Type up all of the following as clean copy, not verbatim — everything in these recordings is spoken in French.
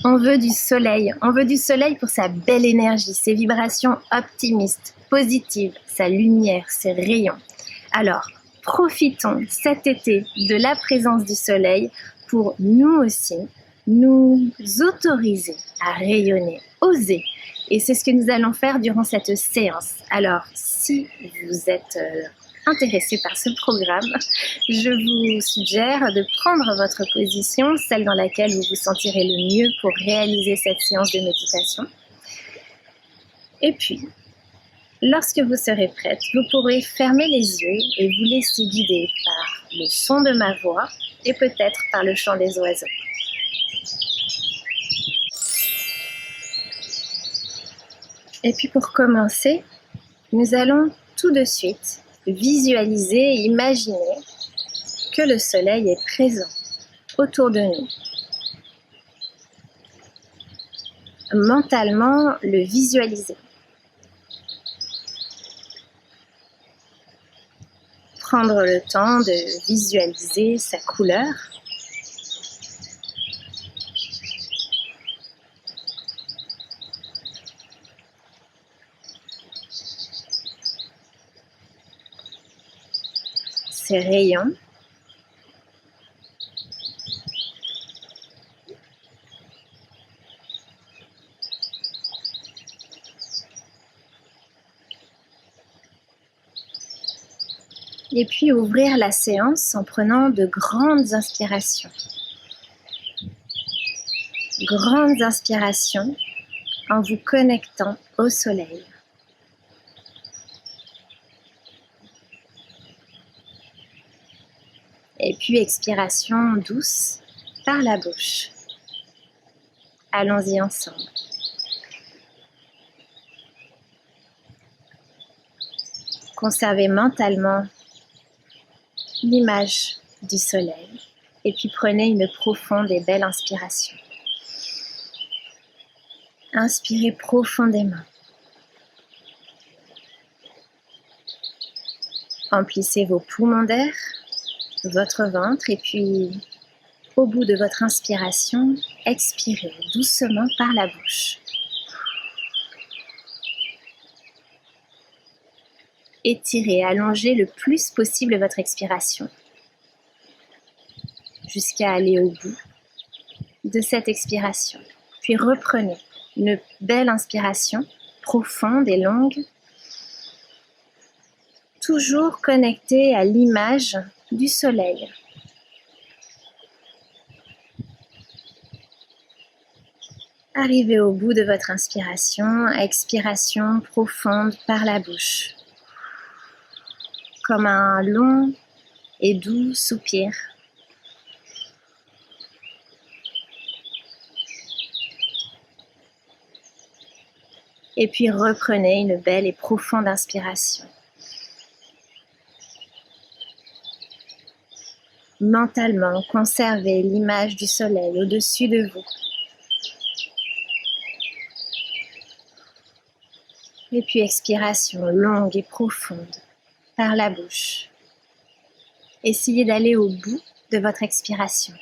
On veut du soleil pour sa belle énergie, ses vibrations optimistes, positives, sa lumière, ses rayons. Alors, profitons cet été de la présence du soleil pour nous aussi nous autoriser à rayonner, oser. Et c'est ce que nous allons faire durant cette séance. Alors, si vous êtes intéressé par ce programme, je vous suggère de prendre votre position, celle dans laquelle vous vous sentirez le mieux pour réaliser cette séance de méditation. Et puis, lorsque vous serez prête, vous pourrez fermer les yeux et vous laisser guider par le son de ma voix et peut-être par le chant des oiseaux. Et puis pour commencer, nous allons tout de suite visualiser et imaginer que le soleil est présent autour de nous. Mentalement, le visualiser. Prendre le temps de visualiser sa couleur. Ses rayons. Et puis ouvrir la séance en prenant de grandes inspirations. Grandes inspirations en vous connectant au soleil. Et puis expiration douce par la bouche. Allons-y ensemble. Conservez mentalement l'image du soleil et puis prenez une profonde et belle inspiration. Inspirez profondément. Emplissez vos poumons d'air, votre ventre et puis au bout de votre inspiration, expirez doucement par la bouche. Étirez, allongez le plus possible votre expiration jusqu'à aller au bout de cette expiration. Puis reprenez une belle inspiration profonde et longue, toujours connectée à l'image du soleil. Arrivez au bout de votre inspiration, expiration profonde par la bouche, comme un long et doux soupir. Et puis reprenez une belle et profonde inspiration. Mentalement, conservez l'image du soleil au-dessus de vous. Et puis expiration longue et profonde par la bouche. Essayez d'aller au bout de votre expiration.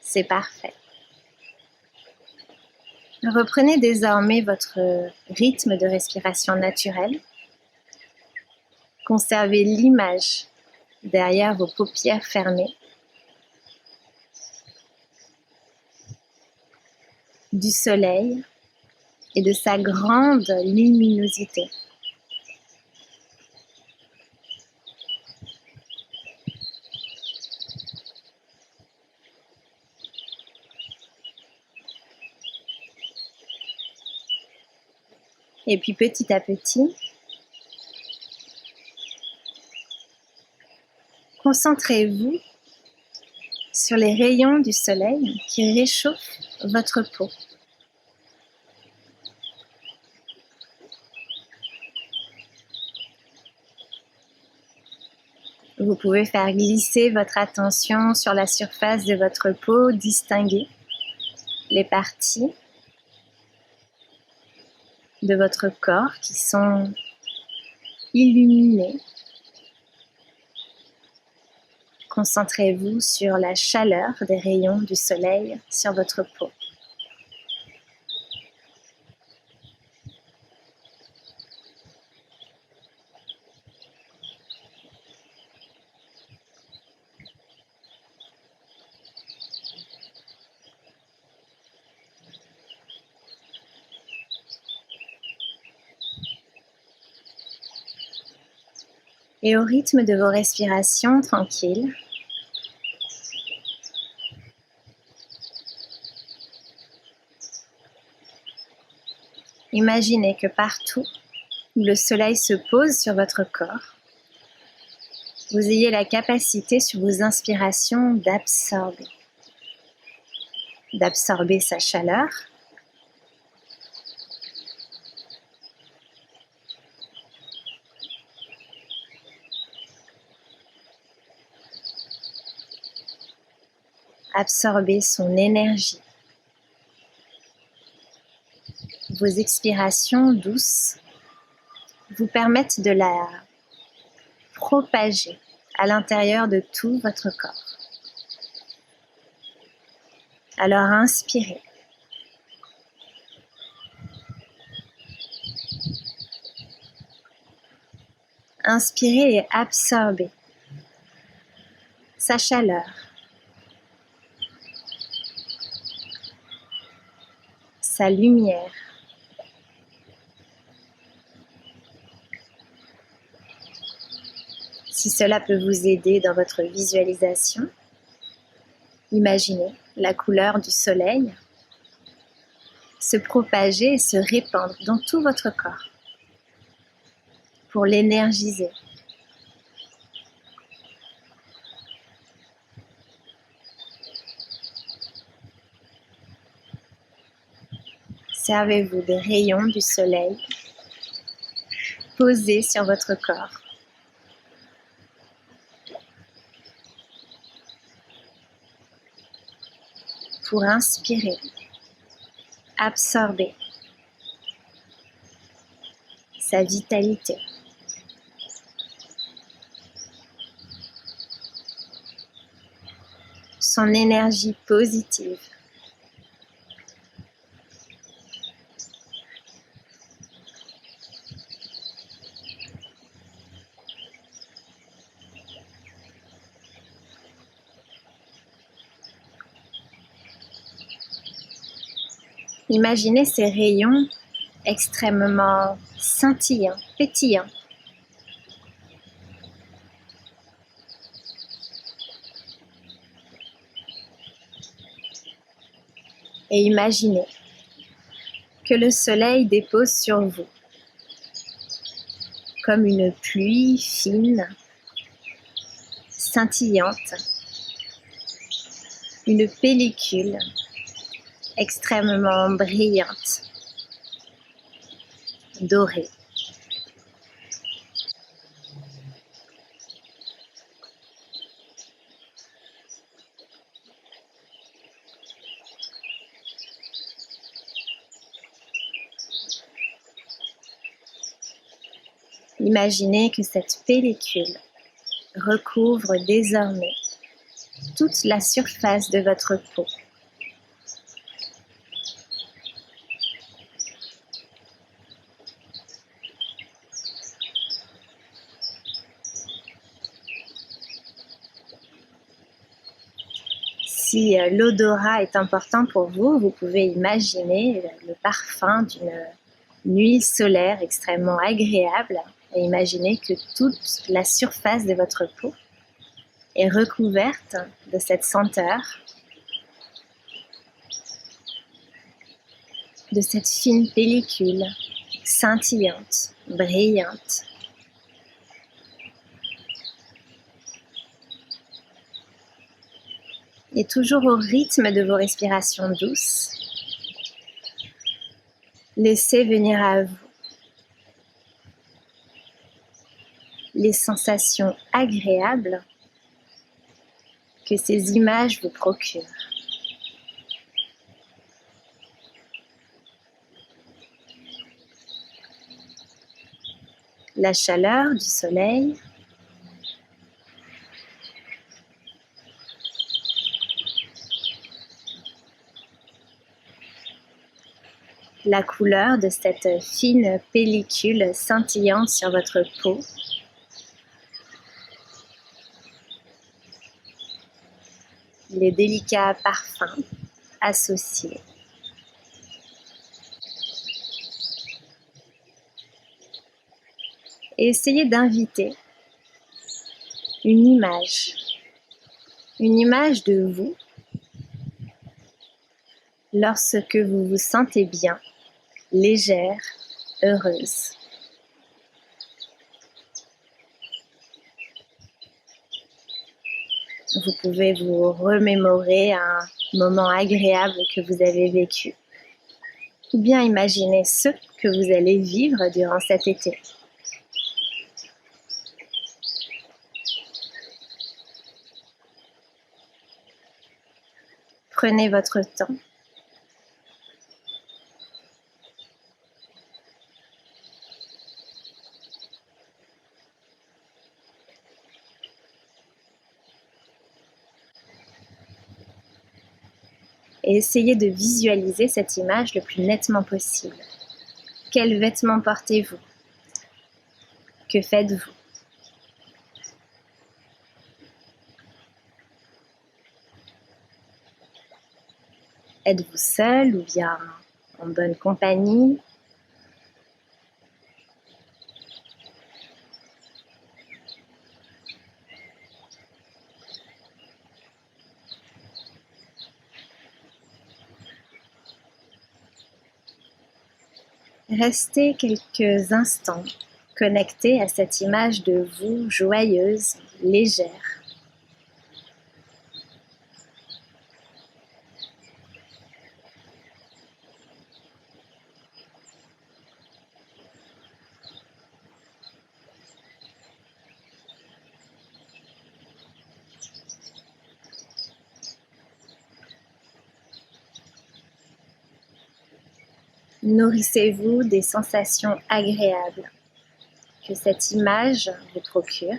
C'est parfait. Reprenez désormais votre rythme de respiration naturel. Conservez l'image derrière vos paupières fermées du soleil et de sa grande luminosité. Et puis petit à petit, concentrez-vous sur les rayons du soleil qui réchauffent votre peau. Vous pouvez faire glisser votre attention sur la surface de votre peau, distinguer les parties de votre corps qui sont illuminées. Concentrez-vous sur la chaleur des rayons du soleil sur votre peau. Et au rythme de vos respirations tranquilles, imaginez que partout où le soleil se pose sur votre corps, vous ayez la capacité sur vos inspirations d'absorber sa chaleur, absorber son énergie. Vos expirations douces vous permettent de la propager à l'intérieur de tout votre corps. Alors inspirez. Inspirez et absorbez sa chaleur, sa lumière. Si cela peut vous aider dans votre visualisation, imaginez la couleur du soleil se propager et se répandre dans tout votre corps pour l'énergiser. Servez-vous des rayons du soleil posés sur votre corps. Pour inspirer, absorber sa vitalité. Son énergie positive. Imaginez ces rayons extrêmement scintillants, pétillants. Et imaginez que le soleil dépose sur vous comme une pluie fine, scintillante, une pellicule extrêmement brillante, dorée. Imaginez que cette pellicule recouvre désormais toute la surface de votre peau. Si l'odorat est important pour vous, vous pouvez imaginer le parfum d'une nuit solaire extrêmement agréable et imaginez que toute la surface de votre peau est recouverte de cette senteur, de cette fine pellicule scintillante, brillante. Et toujours au rythme de vos respirations douces, laissez venir à vous les sensations agréables que ces images vous procurent. La chaleur du soleil, la couleur de cette fine pellicule scintillante sur votre peau. Les délicats parfums associés. Et essayez d'inviter une image de vous lorsque vous vous sentez bien, légère, heureuse. Vous pouvez vous remémorer un moment agréable que vous avez vécu, ou bien imaginer ce que vous allez vivre durant cet été. Prenez votre temps. Et essayez de visualiser cette image le plus nettement possible. Quels vêtements portez-vous? Que faites-vous? Êtes-vous seul ou bien en bonne compagnie? Restez quelques instants connectés à cette image de vous joyeuse, légère. Nourrissez-vous des sensations agréables que cette image vous procure.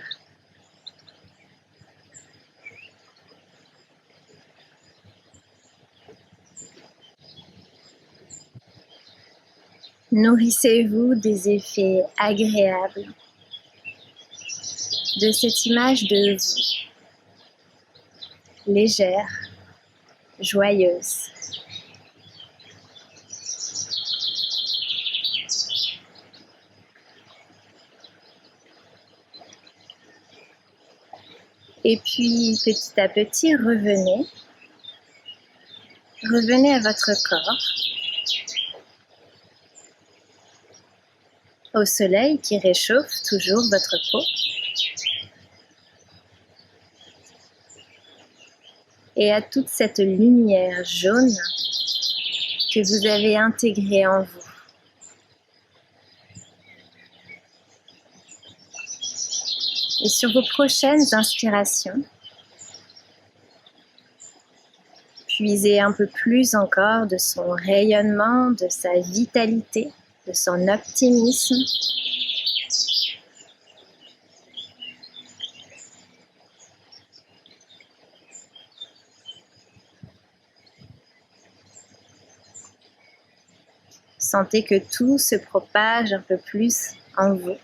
Nourrissez-vous des effets agréables de cette image de vous, légère, joyeuse. Et puis, petit à petit, revenez à votre corps, au soleil qui réchauffe toujours votre peau. Et à toute cette lumière jaune que vous avez intégrée en vous. Et sur vos prochaines inspirations, puisez un peu plus encore de son rayonnement, de sa vitalité, de son optimisme. Sentez que tout se propage un peu plus en vous.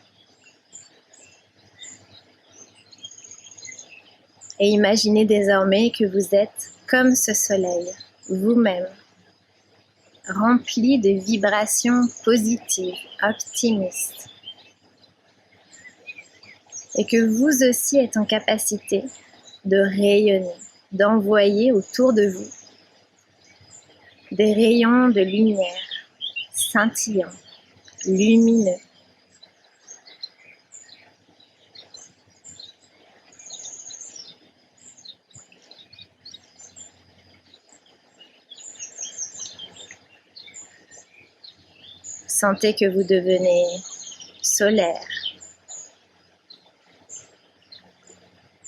Et imaginez désormais que vous êtes comme ce soleil, vous-même, rempli de vibrations positives, optimistes. Et que vous aussi êtes en capacité de rayonner, d'envoyer autour de vous des rayons de lumière scintillants, lumineux. Sentez que vous devenez solaire,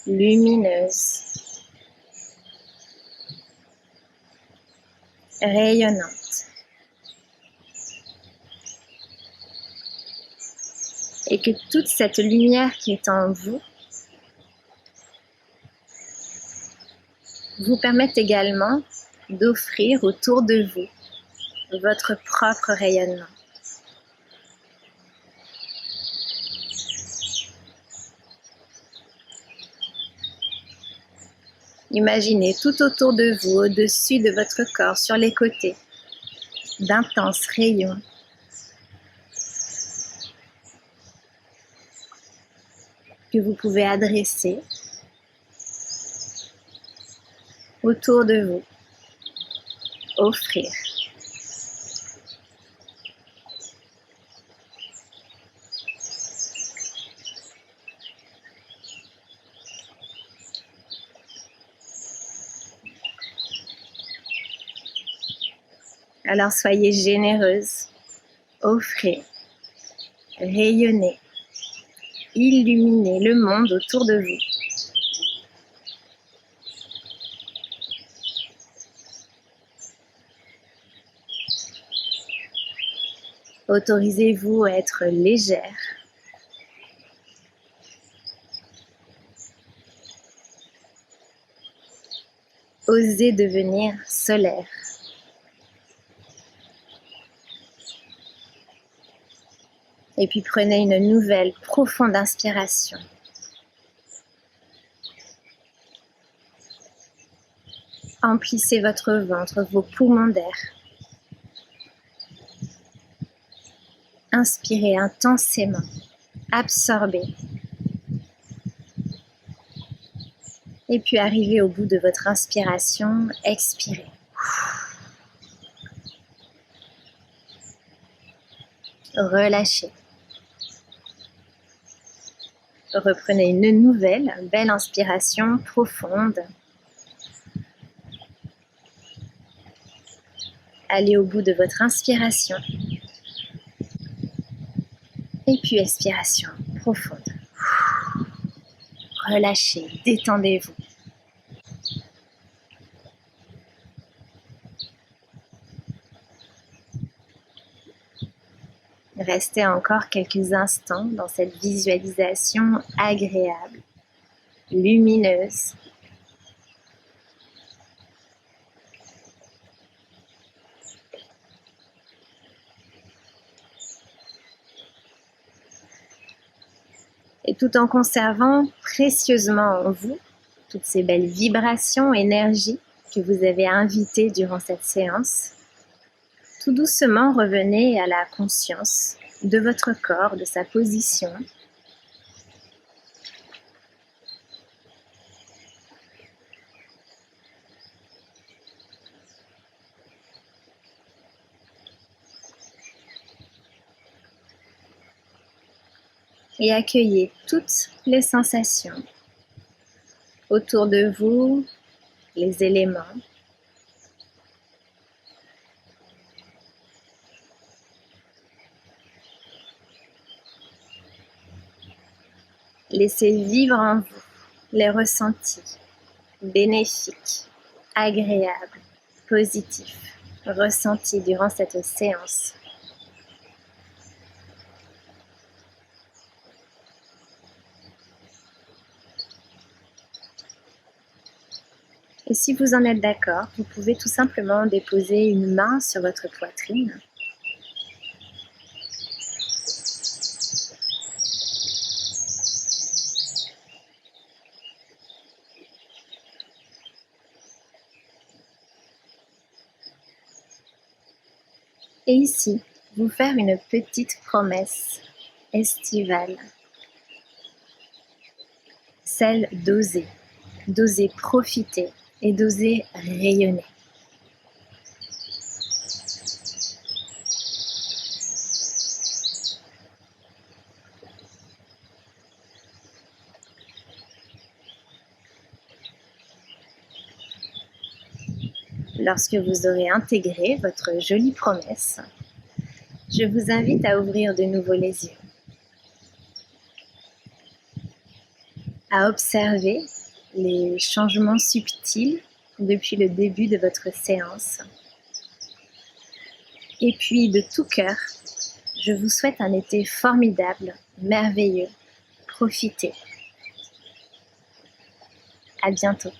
lumineuse, rayonnante. Et que toute cette lumière qui est en vous vous permette également d'offrir autour de vous votre propre rayonnement. Imaginez tout autour de vous, au-dessus de votre corps, sur les côtés, d'intenses rayons que vous pouvez adresser autour de vous, offrir. Alors soyez généreuse, offrez, rayonnez, illuminez le monde autour de vous. Autorisez-vous à être légère. Osez devenir solaire. Et puis prenez une nouvelle profonde inspiration. Emplissez votre ventre, vos poumons d'air. Inspirez intensément, absorbez. Et puis arrivez au bout de votre inspiration, expirez. Relâchez. Reprenez une nouvelle, belle inspiration profonde. Allez au bout de votre inspiration. Et puis expiration profonde. Relâchez, détendez-vous. Restez encore quelques instants dans cette visualisation agréable, lumineuse. Et tout en conservant précieusement en vous toutes ces belles vibrations, énergies que vous avez invitées durant cette séance, tout doucement revenez à la conscience de votre corps, de sa position. Et accueillez toutes les sensations autour de vous, les éléments. Laissez vivre en vous les ressentis bénéfiques, agréables, positifs, ressentis durant cette séance. Et si vous en êtes d'accord, vous pouvez tout simplement déposer une main sur votre poitrine. Et ici, vous faire une petite promesse estivale. Celle d'oser profiter et d'oser rayonner. Lorsque vous aurez intégré votre jolie promesse, je vous invite à ouvrir de nouveau les yeux, à observer les changements subtils depuis le début de votre séance. Et puis de tout cœur, je vous souhaite un été formidable, merveilleux. Profitez. À bientôt.